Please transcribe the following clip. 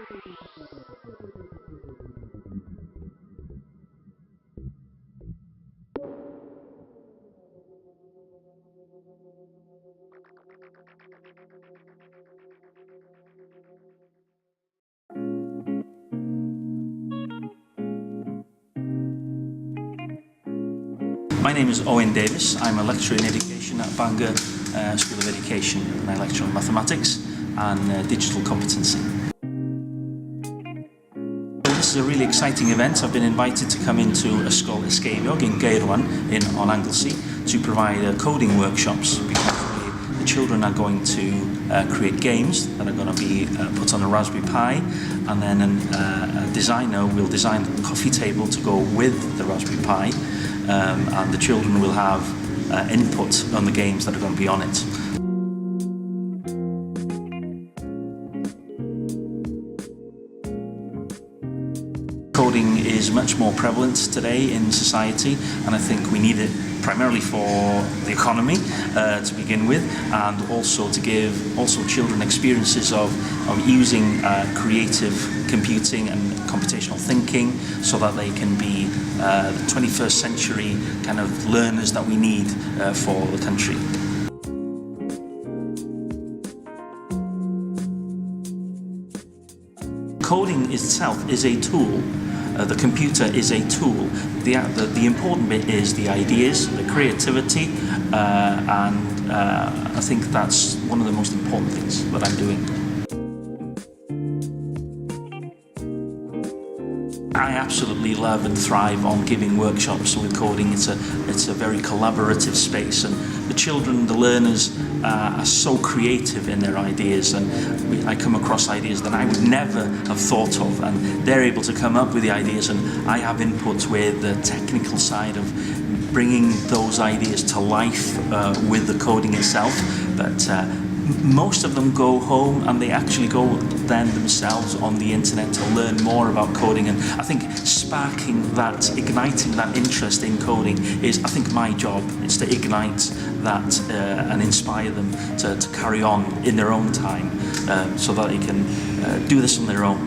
My name is Owen Davis. I'm a lecturer in education at Bangor School of Education, and I lecture on mathematics and digital competency. This is a really exciting event. I've been invited to come into Ysgol Ysgeiriog in Gaerwan on Anglesey to provide coding workshops, because the children are going to create games that are going to be put on a Raspberry Pi, and then a designer will design a coffee table to go with the Raspberry Pi, and the children will have input on the games that are going to be on it. Coding is much more prevalent today in society, and I think we need it primarily for the economy to begin with, and also to give children experiences of using creative computing and computational thinking, so that they can be the 21st century kind of learners that we need for the country. Coding itself is a tool. The computer is a tool. The important bit is the ideas, the creativity, and I think that's one of the most important things that I'm doing. I absolutely love and thrive on giving workshops with coding. It's a very collaborative space, and the children, the learners, are so creative in their ideas, and I come across ideas that I would never have thought of, and they're able to come up with the ideas, and I have input with the technical side of bringing those ideas to life with the coding itself. But most of them go home and they actually go then themselves on the internet to learn more about coding, and I think igniting that interest in coding is, I think, my job. It's to ignite that and inspire them to carry on in their own time, so that they can do this on their own.